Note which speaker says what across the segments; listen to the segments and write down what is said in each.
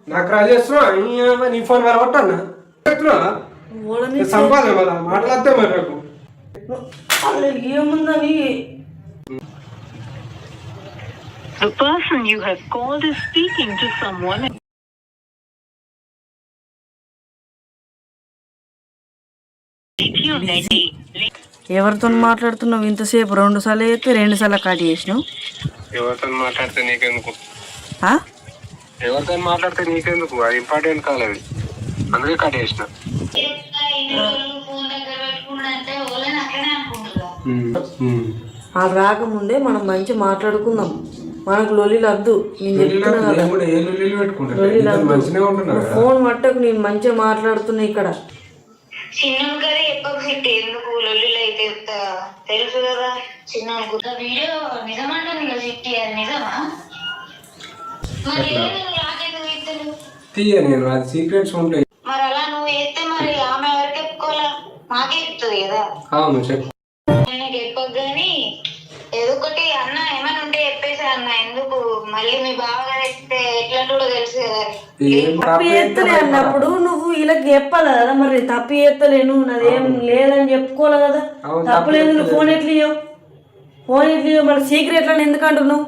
Speaker 1: నాకు రా చేస్తున్నా నీ ఫోన్ వేరే కొట్టన్నా సంపాదన మరి మాట్లాడితే మరి నాకు
Speaker 2: ఏముందని
Speaker 3: The person you have called is speaking to someone.
Speaker 2: ఎవరితో మాట్లాడుతున్నావు ఇంతసేపు 2 సార్లు అయితే 2 సార్లు కట్ చేసినావు.
Speaker 1: ఎవరితో మాట్లాడితే నీకెందుకు ఎవరితో మాట్లాడితే నీకెందుకు అది ఇంపార్టెంట్ కాలేదు అందుకే కట్ చేసిన.
Speaker 2: అది రాకముందే మనం మంచి మాట్లాడుకుందాం. మనకు లొల్లిలు వద్దు. నేను చెప్తున్నా కదా ఫోన్ మట్టకు నేను మంచిగా మాట్లాడుతున్నా ఇక్కడ.
Speaker 4: చిన్న కదా ఎప్పకు సిట్టి ఎందుకు లొల్లిలు అయితే తెలుసు కదా చిన్న వీడియో నిజమంటుంది కదా సిట్టి అది నిజమా మరి
Speaker 1: నేను అది సీక్రెట్స్ ఉంటాయి
Speaker 4: మరి అలా నువ్వు వేస్తే మరి ఆమె ఎవరికి చెప్పుకోవాలా మాకే చెప్తుంది కదా.
Speaker 1: అవును చెప్పు
Speaker 4: నేను చెప్పకు గాని ఏదో ఒకటి అన్న ఏమైనా ఉంటే చెప్పేసా అన్న ఎందుకు మళ్ళీ మీ బావగారు ఎత్తే ఎట్లాంటి కూడా తెలుసు కదా.
Speaker 2: తప్పు చేస్తలే అన్నప్పుడు నువ్వు ఇలా చెప్పాలి కదా. మరి తప్పు చేస్తలేను నాదేం లేదని చెప్పుకోవాలి కదా. తప్పు లేదు నువ్వు ఫోన్ ఎట్లియవు మరి సీక్రెట్ అని ఎందుకు అంటున్నావు?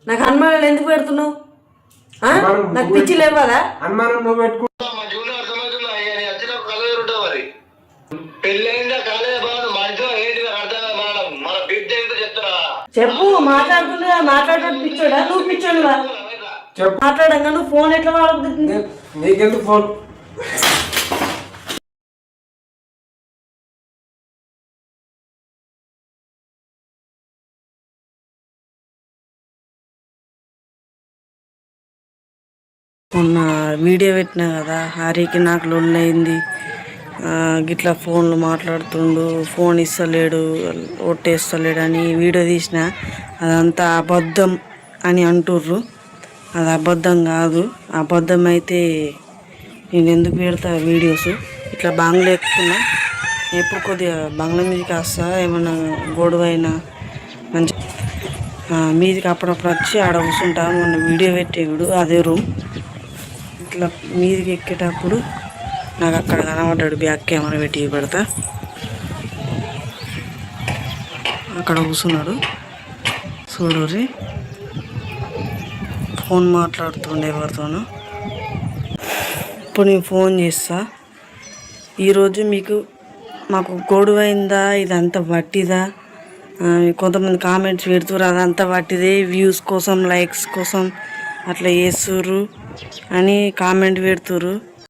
Speaker 2: నాకు అనుమానాలు ఎందుకు పెడుతున్నావు? నాకు పిచ్చి లేవాలా?
Speaker 1: అనుమానం నువ్వు పెట్టుకో
Speaker 2: చెప్పు. మాట్లాడేటట్టు పిచ్చోడా నువ్వు పిచ్చోడు మాట్లాడంగా నువ్వు ఫోన్ ఎట్లా వాడుతుంది?
Speaker 1: నీకెందుకు ఫోన్
Speaker 2: మొన్న వీడియో పెట్టినా కదా హరికి నాకు లొల్లయింది గిట్లా ఫోన్లు మాట్లాడుతుండు ఫోన్ ఇస్తలేడు ఒట్టేస్తలేడు అని వీడియో తీసిన. అదంతా అబద్ధం అని అంటుర్రు. అది అబద్ధం కాదు. అబద్ధం అయితే నేను ఎందుకు పెడతా వీడియోస్. ఇట్లా బంగ్లా ఎక్కుతున్నా ఎప్పుడు కొద్దిగా బంగ్లా మీదకి వస్తా ఏమన్నా గొడవ అయినా మంచి మీదికి అప్పుడప్పుడు వచ్చి ఆడ కూర్చుంటా. మొన్న వీడియో పెట్టేవాడు అదే రూమ్. ఇట్లా మీదికి ఎక్కేటప్పుడు నాకు అక్కడ కనబడ్డాడు. బ్యాక్ కెమెరా పెట్టి పెడతా అక్కడ కూర్చున్నాడు చూడరి. ఫోన్ మాట్లాడుతుండే ఎవరితోనో. ఇప్పుడు నేను ఫోన్ చేస్తా. ఈరోజు మాకు గొడవైందా ఇదంతా వట్టిదా? కొంతమంది కామెంట్స్ పెడుతుర్రు అదంతా వట్టిదే వ్యూస్ కోసం లైక్స్ కోసం అట్లా చేస్తుర్రు అని కామెంట్ పెడుతుర్రు.